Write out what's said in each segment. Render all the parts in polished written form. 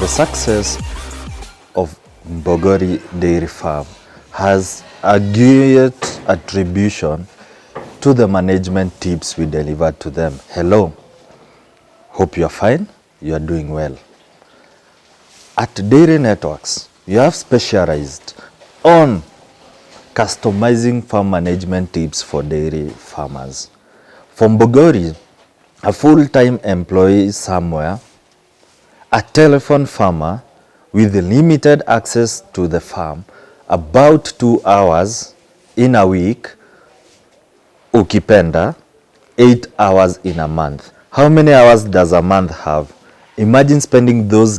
The success of Mbogori Dairy Farm has a great attribution to the management tips we delivered to them. Hello, hope you are fine, you are doing well. At Dairy Networks, you have specialized on customizing farm management tips for dairy farmers. For Mbogori, a full-time employee somewhere, a telephone farmer with limited access to the farm, about 2 hours in a week, ukipenda, 8 hours in a month. How many hours does a month have? Imagine spending those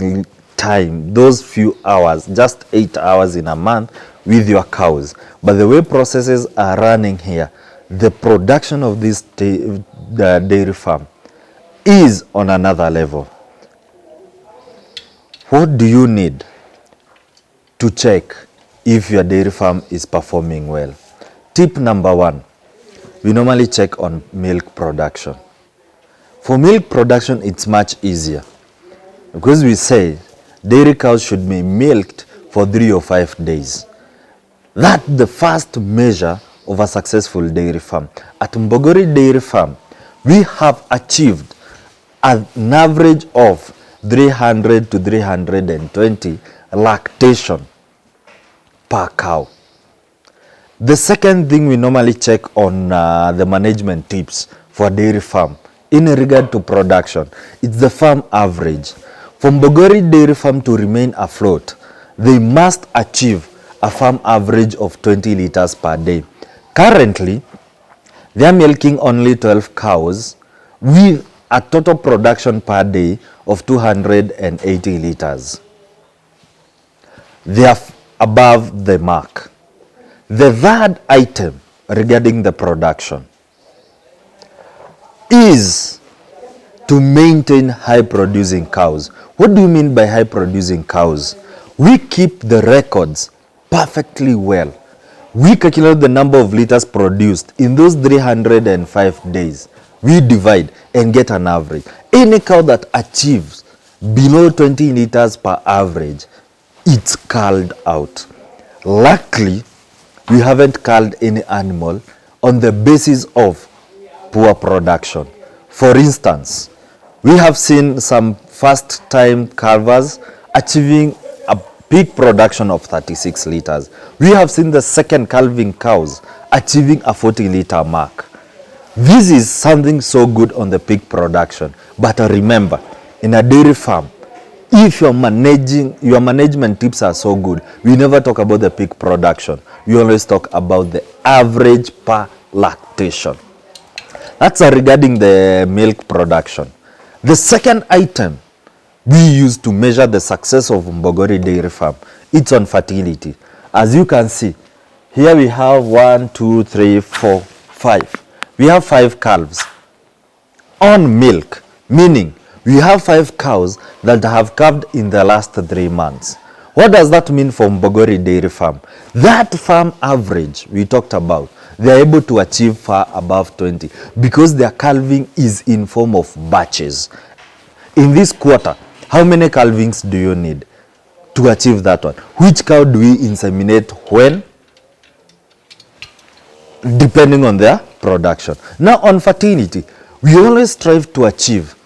few hours, just 8 hours in a month with your cows. But the way processes are running here, the production of this dairy farm is on another level. What do you need to check if your dairy farm is performing well? Tip number 1, we normally check on milk production. For milk production, it's much easier because we say dairy cows should be milked for 3 or 5 days. That's the first measure of a successful dairy farm. At Mbogori Dairy Farm, we have achieved an average of 300 to 320 lactation per cow. The second thing we normally check on the management tips for dairy farm in regard to production, it's the farm average. For Mbogori Dairy Farm to remain afloat, they must achieve a farm average of 20 liters per day. Currently, they are milking only 12 cows with a total production per day of 280 liters. They are above the mark. The third item regarding the production is to maintain high producing cows. What do you mean by high producing cows? We keep the records perfectly well. We calculate the number of liters produced in those 305 days. We divide and get an average. Any cow that achieves below 20 liters per average, it's culled out. Luckily, we haven't culled any animal on the basis of poor production. For instance, we have seen some first-time calvers achieving a peak production of 36 liters. We have seen the second calving cows achieving a 40-liter mark. This is something so good on the peak production. But remember, in a dairy farm, if your management tips are so good, we never talk about the peak production. We always talk about the average per lactation. That's regarding the milk production. The second item we use to measure the success of Mbogori Dairy Farm, it's on fertility. As you can see, here we have 1, 2, 3, 4, 5. We have 5 calves on milk, meaning we have 5 cows that have calved in the last 3 months. What does that mean for Mbogori Dairy Farm? That farm average we talked about, they are able to achieve far above 20 because their calving is in form of batches. In this quarter, how many calvings do you need to achieve that one? Which cow do we inseminate when? Depending on their production. Now on fertility, we always strive to achieve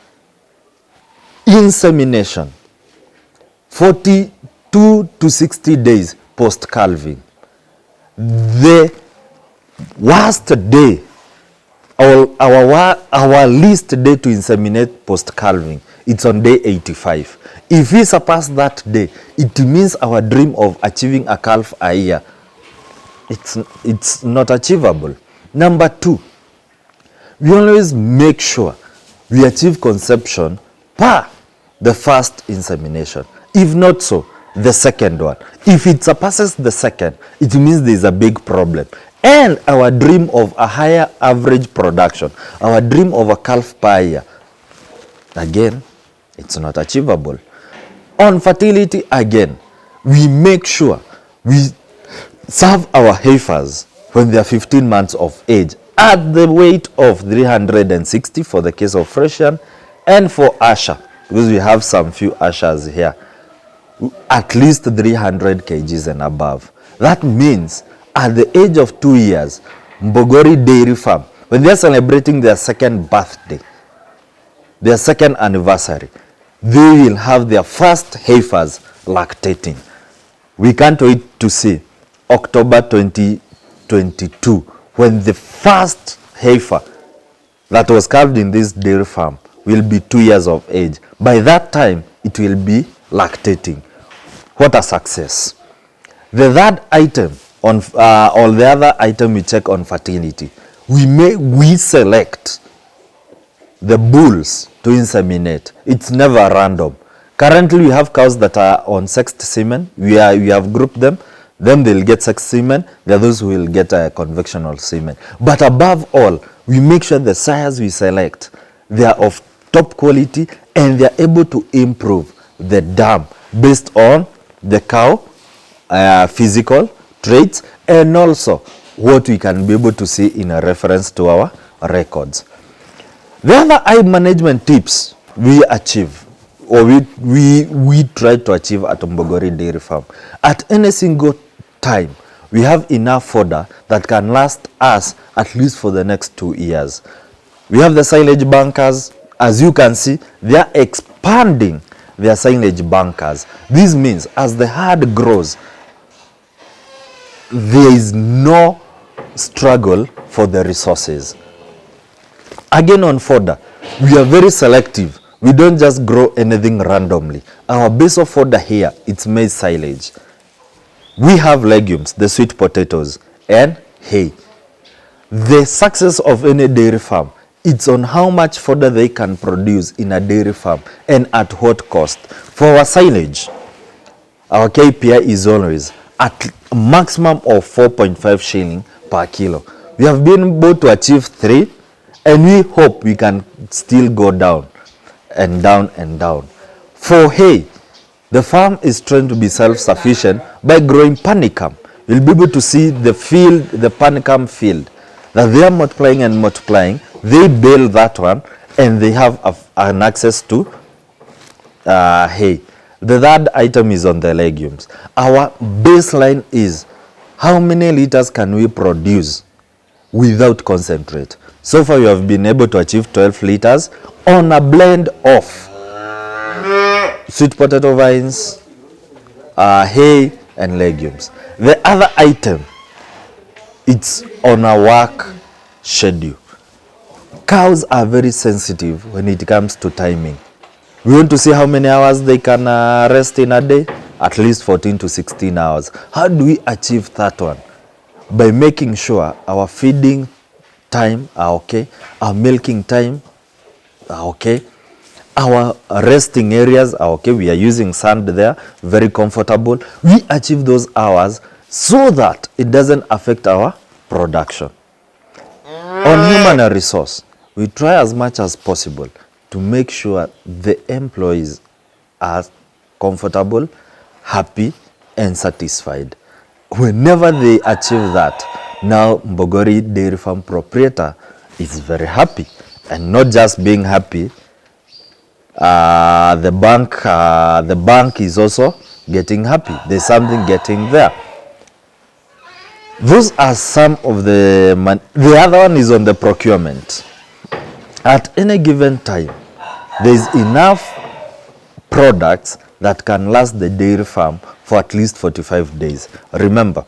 insemination 42 to 60 days post calving. The worst day, our least day to inseminate post calving, it's on day 85. If we surpass that day, it means our dream of achieving a calf a year, it's not achievable. Number 2, we always make sure we achieve conception per the first insemination. If not so, the second one. If it surpasses the second, it means there's a big problem. And our dream of a higher average production, our dream of a calf per year, again, it's not achievable. On fertility, again, we make sure we serve our heifers when they are 15 months of age at the weight of 360 for the case of Frisian, and for Asher, because we have some few Ashers here, at least 300 kgs and above. That means at the age of 2 years, Mbogori Dairy Farm, when they're celebrating their second birthday, their second anniversary, they will have their first heifers lactating. We can't wait to see October 2022 when the first heifer that was calved in this dairy farm will be 2 years of age. By that time, it will be lactating. What a success. The third item on or the other item we check on fertility, we select the bulls to inseminate. It's never random. Currently, we have cows that are on sexed semen. We have grouped them. Then they'll get sexed semen. There are those who will get a conventional semen. But above all, we make sure the sires we select, they are of top quality and they are able to improve the dam based on the cow physical traits and also what we can be able to see in a reference to our records. The other eye management tips we achieve or we try to achieve at Mbogori Dairy Farm. At any single time, we have enough fodder that can last us at least for the next 2 years. We have the silage bankers. As you can see, they are expanding their silage bankers. This means as the herd grows, there is no struggle for the resources. Again, on fodder, we are very selective. We don't just grow anything randomly. Our base of fodder here, it's maize silage. We have legumes, the sweet potatoes, and hay. The success of any dairy farm, it's on how much fodder they can produce in a dairy farm and at what cost. For our silage, our KPI is always at a maximum of 4.5 shilling per kilo. We have been able to achieve 3, and we hope we can still go down and down and down. For hay, the farm is trying to be self-sufficient by growing panicum. You'll be able to see the field, the panicum field, that they are multiplying and multiplying. They bale that one and they have an access to hay. The third item is on the legumes. Our baseline is how many liters can we produce without concentrate. So far, we have been able to achieve 12 liters on a blend of sweet potato vines, hay, and legumes. The other item, it's on a work schedule. Cows are very sensitive when it comes to timing. We want to see how many hours they can rest in a day, at least 14 to 16 hours. How do we achieve that one? By making sure our feeding time are okay, our milking time are okay, our resting areas are okay. We are using sand there, very comfortable. We achieve those hours so that it doesn't affect our production. On human resource, we try as much as possible to make sure the employees are comfortable, happy, and satisfied. Whenever they achieve that, now Mbogori Dairy Farm proprietor is very happy. And not just being happy, the bank is also getting happy. There's something getting there. Those are some of the other one is on the procurement. At any given time, there is enough products that can last the dairy farm for at least 45 days. Remember,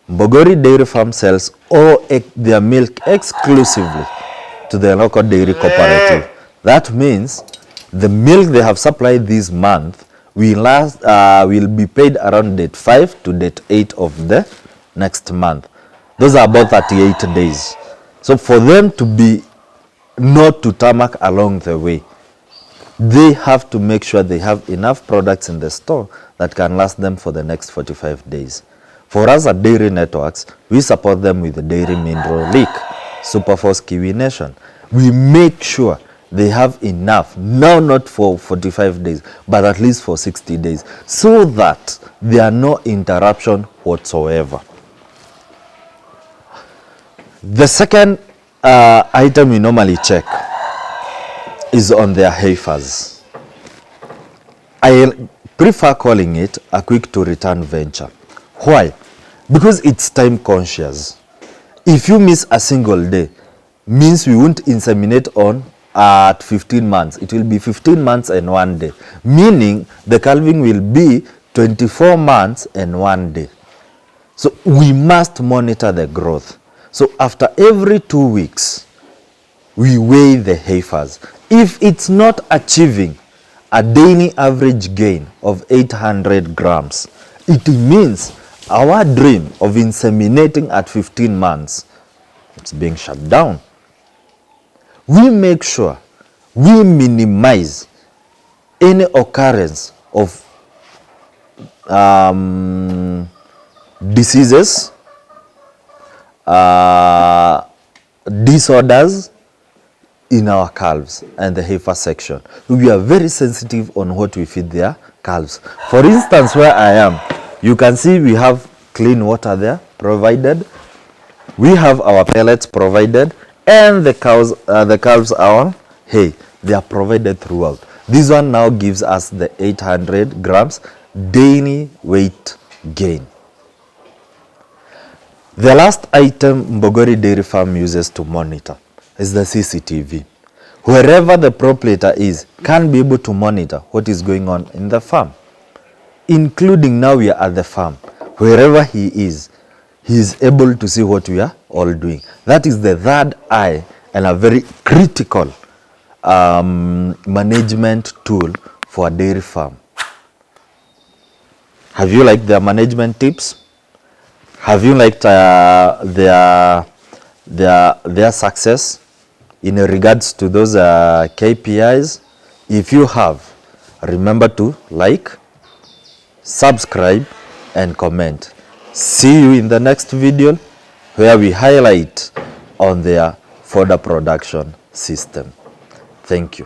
Mbogori Dairy Farm sells all their milk exclusively to the local dairy cooperative. That means the milk they have supplied this month will be paid around date 5 to date 8 of the next month. Those are about 38 days. So for them to be not to tarmac along the way, they have to make sure they have enough products in the store that can last them for the next 45 days. For us at Dairy Networks, we support them with the Dairy Mineral Leak, Superforce Kiwi Nation. We make sure they have enough, now not for 45 days, but at least for 60 days, so that there are no interruption whatsoever. The second item we normally check is on their heifers. I prefer calling it a quick to return venture. Why? Because it's time conscious. If you miss a single day, means we won't inseminate on at 15 months. It will be 15 months and 1 day, meaning the calving will be 24 months and 1 day. So we must monitor the growth. So after every 2 weeks, we weigh the heifers. If it's not achieving a daily average gain of 800 grams, it means our dream of inseminating at 15 months, it's being shut down. We make sure we minimize any occurrence of diseases, disorders in our calves and the heifer section. We are very sensitive on what we feed their calves. For instance, where I am, you can see we have clean water there provided. We have our pellets provided, and the calves our hay. They are provided throughout. This one now gives us the 800 grams daily weight gain. The last item Mbogori Dairy Farm uses to monitor is the CCTV. Wherever the proprietor is, can be able to monitor what is going on in the farm. Including now we are at the farm. Wherever he is able to see what we are all doing. That is the third eye and a very critical management tool for a dairy farm. Have you liked their management tips? Have you liked their success in regards to those KPIs? If you have, remember to like, subscribe, and comment. See you in the next video where we highlight on their fodder production system. Thank you.